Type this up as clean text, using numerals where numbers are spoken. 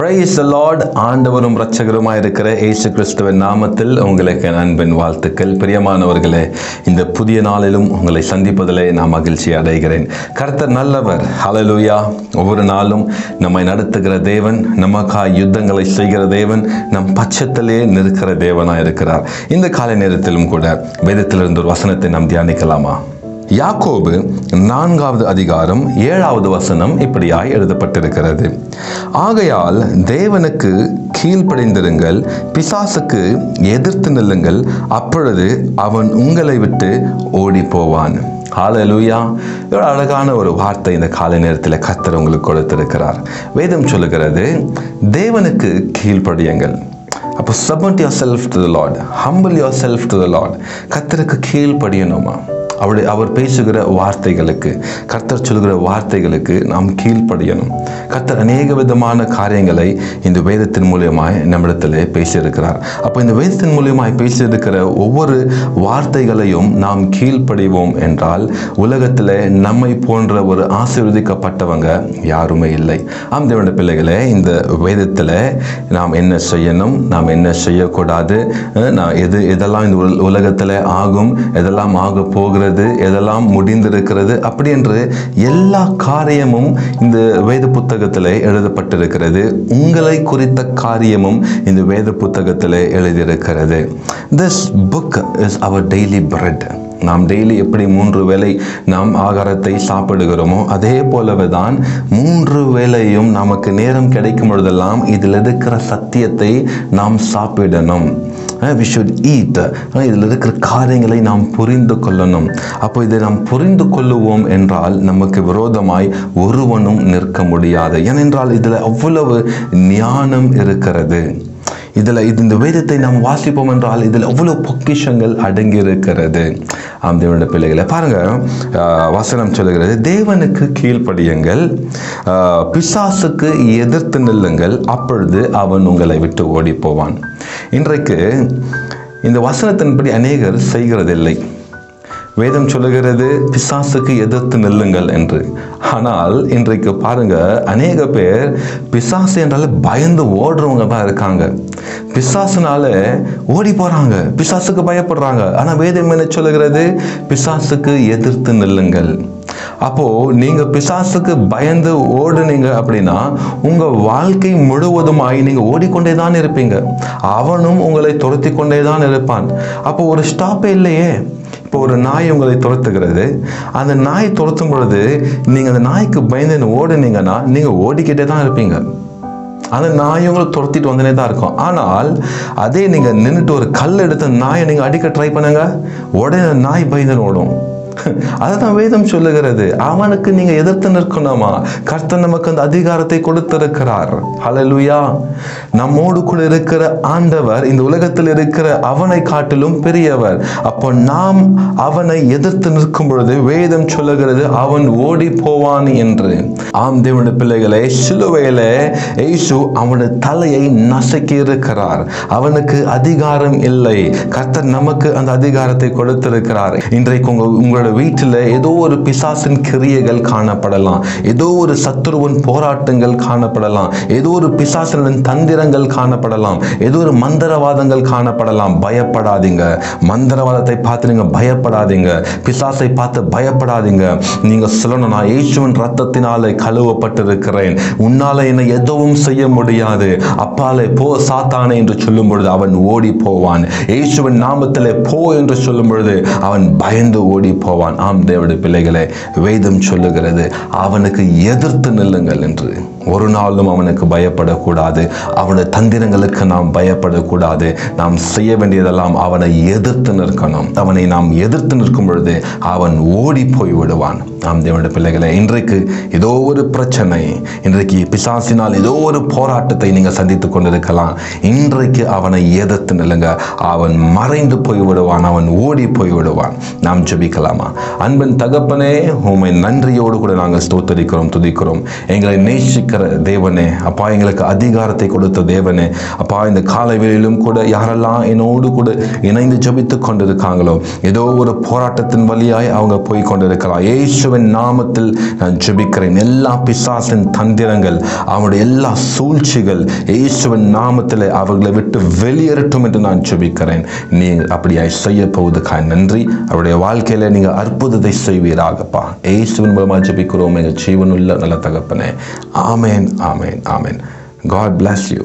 Praise the Lord. ஆண்டவரும் இரட்சகருமாய் இருக்கிற இயேசு கிறிஸ்துவின் நாமத்தில் உங்களுக்கு அன்பின் வாழ்த்துக்கள். பிரியமானவர்களே, இந்த புதிய நாளிலும் உங்களை சந்திப்பதிலே நான் மகிழ்ச்சி அடைகிறேன். கர்த்தர் நல்லவர். ஹல்லேலூயா. ஒவ்வொரு நாளும் நம்மை நடத்துகிற தேவன், நமக்காய் யுத்தங்களை செய்கிற தேவன், நம் பட்சத்திலே நிற்கிற தேவனாய் இருக்கிறார். இந்த காலை நேரத்திலும் கூட வேதத்திலிருந்து ஒரு வசனத்தை நாம் தியானிக்கலாமா? யாக்கோபு 4வது அதிகாரம் 7வது வசனம் இப்படியாய் எழுதப்பட்டிருக்கிறது. ஆகையால் தேவனுக்கு கீழ்ப்படிந்திருங்கள், பிசாசுக்கு எதிர்த்து நில்லுங்கள், அப்பொழுது அவன் உங்களை விட்டு ஓடி போவான். ஹல்லேலூயா. ஒரு அழகான ஒரு வார்த்தை இந்த காலை நேரத்தில் கர்த்தர் உங்களுக்கு கொடுத்திருக்கிறார். வேதம் சொல்லுகிறது, தேவனுக்கு கீழ்ப்படியுங்கள். அப்போ submit yourself to the Lord, humble yourself to the Lord. கர்த்தருக்கு கீழ்ப்படியணுமா? அவர் பேசுகிற வார்த்தைகளுக்கு, கர்த்தர் சொல்கிற வார்த்தைகளுக்கு நாம் கீழ்ப்படியணும். கர்த்தர் அநேக விதமான காரியங்களை இந்த வேதத்தின் மூலியமாய் நம்மிடத்தில் பேசியிருக்கிறார். அப்போ இந்த வேதத்தின் மூலியமாய் பேசியிருக்கிற ஒவ்வொரு வார்த்தைகளையும் நாம் கீழ்ப்படிவோம் என்றால் உலகத்தில் நம்மை போன்ற ஒரு ஆசீர்வதிக்கப்பட்டவங்க யாருமே இல்லை. ஆம் தேவனுடைய பிள்ளைகளே, இந்த வேதத்தில் நாம் என்ன செய்யணும், நாம் என்ன செய்யக்கூடாது, எதெல்லாம் இந்த உலகத்தில் ஆகும், எதெல்லாம் ஆக போகிறது, எதெல்லாம் முடிந்திருக்கிறது, அப்படி என்று எல்லா காரியமும் இந்த வேத புத்தகத்திலே எழுதப்பட்டிருக்கிறது. உங்களை குறித்த காரியமும் இந்த வேத புத்தகத்திலே எழுதியிருக்கிறது. This book is our daily bread. நாம் டெய்லி எப்படி 3 வேளை நாம் ஆகாரத்தை சாப்பிடுகிறோமோ அதே போலவே தான் 3 வேளையும் நமக்கு நேரம் கிடைக்கும் பொழுதெல்லாம் இதில் இருக்கிற சத்தியத்தை நாம் சாப்பிடணும். We should eat. இதில் இருக்கிற காரியங்களை நாம் புரிந்து கொள்ளணும். அப்போ இதை நாம் புரிந்து கொள்ளுவோம் என்றால் நமக்கு விரோதமாய் ஒருவனும் நிற்க முடியாது. ஏனென்றால் இதில் அவ்வளவு ஞானம் இருக்கிறது. இந்த வேதத்தை நாம் வாசிப்போம் என்றால் இதில் அவ்வளவு பொக்கிஷங்கள் அடங்கி இருக்கிறது. ஆம் தேவனுடைய பிள்ளைகளை பாருங்க, வசனம் சொல்லுகிறது, தேவனுக்கு கீழ்ப்படியுங்கள், பிசாசுக்கு எதிர்த்து நில்லுங்கள், அப்பொழுது அவன் உங்களை விட்டு ஓடி போவான். இன்றைக்கு இந்த வசனத்தின்படி அநேகர் செய்கிறதில்லை. வேதம் சொல்லுகிறது பிசாசுக்கு எதிர்த்து நில்லுங்கள் என்று. ஆனால் இன்றைக்கு பாருங்க, அநேக பேர் பிசாசு என்றால பயந்து ஓடுறவங்க தான் இருக்காங்க. பிசாசுனால ஓடி போறாங்க, பிசாசுக்கு பயப்படுறாங்க. ஆனா வேதம் என்ன சொல்லுகிறது? பிசாசுக்கு எதிர்த்து நில்லுங்கள். அப்போ நீங்க பிசாசுக்கு பயந்து ஓடுனீங்க அப்படின்னா உங்க வாழ்க்கை முழுவதுமாய் நீங்க ஓடிக்கொண்டே தான் இருப்பீங்க. அவனும் உங்களை துரத்தி கொண்டே தான் இருப்பான். அப்போ ஒரு ஸ்டாப்பே இல்லையே. இப்போ ஒரு நாய் உங்களை துரத்துகிறது. அந்த நாய் துரத்தும் பொழுது நீங்க அந்த நாய்க்கு பயந்து ஓடுனீங்கன்னா நீங்க ஓடிக்கிட்டே தான் இருப்பீங்க. அந்த நாய் உங்களை துரத்திட்டு வந்துனே தான் இருக்கும். ஆனால் அதே நீங்க நின்றுட்டு ஒரு கல் எடுத்து நாயை நீங்க அடிக்க ட்ரை பண்ணுங்க, உடனே நாய் பயந்து ஓடும். அதுதான் வேதம் சொல்லுகிறது. அவனுக்கு நீங்க எதிர்த்து நிற்கணுமா? கர்த்தர் நமக்கு அந்த அதிகாரத்தை கொடுத்திருக்கிறார். ஹல்லேலூயா. நம்மோடு கூட இருக்கிற ஆண்டவர் இந்த உலகத்தில் இருக்கிற அவனை காட்டிலும் பெரியவர். அப்போ நாம் அவனை எதிர்த்து நிற்கும் பொழுது வேதம் சொல்லுகிறது அவன் ஓடி போவான் என்று. ஆம் தேவனுடைய பிள்ளைகளே, சிலுவையில இயேசு அவனுடைய தலையை நசுக்கி இருக்கிறார். அவனுக்கு அதிகாரம் இல்லை. கர்த்தர் நமக்கு அந்த அதிகாரத்தை கொடுத்திருக்கிறார். இன்றைக்கு உங்களுடைய வீட்டில் ஏதோ ஒரு பிசாசின் கிரியைகள் காணப்படலாம், ஏதோ ஒரு சத்துருவின் போராட்டங்கள் காணப்படலாம், ஏதோ ஒரு பிசாசின் தந்திரங்கள் காணப்படலாம், ஏதோ ஒரு மந்திரவாதங்கள் காணப்படலாம். பயப்படாதீங்க. மந்திரவாதத்தை பார்த்து நீங்க பயப்படாதீங்க, பிசாசை பார்த்து பயப்படாதீங்க. நீங்க சொல்லணும், நான் இயேசுவின் ரத்தத்தினாலே கழுவப்பட்டிருக்கிறேன், உன்னால என்னை எதுவும் செய்ய முடியாது, அப்பாலே போ சாத்தானே என்று சொல்லும் பொழுது அவன் ஓடி போவான். இயேசுவின் நாமத்திலே போ என்று சொல்லும் பொழுது அவன் பயந்து ஓடி போவான். ஆம் தேவனுடைய பிள்ளைகளே, வேதம் சொல்லுகிறது அவனுக்கு எதிர்த்து நில்லுங்கள் என்று. ஒரு நாளும் அவனுக்கு பயப்படக்கூடாது. அவனுடைய தந்திரங்களுக்கு நாம் பயப்படக்கூடாது. நாம் செய்ய வேண்டியதெல்லாம் அவனை எதிர்த்து நிற்கணும். அவனை நாம் எதிர்த்து நிற்கும் பொழுது அவன் ஓடி போய் விடுவான். நாம் தேவனுடைய பிள்ளைகளை, இன்றைக்கு ஏதோ ஒரு பிரச்சனை, இன்றைக்கு பிசாசினால் ஏதோ ஒரு போராட்டத்தை நீங்க சந்தித்துக் கொண்டிருக்கலாம். இன்றைக்கு அவனை எதிர்த்து நில்லுங்க. அவன் மறைந்து போய் விடுவான், அவன் ஓடி போய் விடுவான். நாம் ஜெபிக்கலாமா? அன்பின் தகப்பனே, உம்மை நன்றியோடு கூட நாங்கள் ஸ்தோத்தரிக்கிறோம், துதிக்கிறோம். எங்களை நேசிக்க நியமிக்கிற தேவனே அப்பா, எங்களுக்கு அதிகாரத்தை கொடுத்த தேவனே அப்பா, இந்த காலவேளையிலும் கூட யாரெல்லாம் என்னோடு கூட இணைந்து ஜெபித்து கொண்டிருக்காங்களோ, ஏதோ ஒரு போராட்டத்தின் வழியாய் அவங்க போய் கொண்டிருக்கலாம். இயேசுவின் நாமத்தில் நான் ஜெபிக்கிறேன். எல்லா பிசாசின் தந்திரங்கள், அவனுடைய எல்லா சூழ்ச்சிகள் இயேசுவின் நாமத்தில் அவர்களை விட்டு வெளியேறட்டும் என்று நான் ஜெபிக்கிறேன். நீங்கள் அப்படியாய் செய்ய போவதுக்காக நன்றி. அவருடைய வாழ்க்கையில நீங்க அற்புதத்தை செய்வீராகப்பா. இயேசுவின் மூலமா ஜெபிக்கிறோம் எங்கள் ஜீவனுள்ள நல்ல தகப்பனே. ஆமேன், ஆமேன், ஆமேன். God bless you.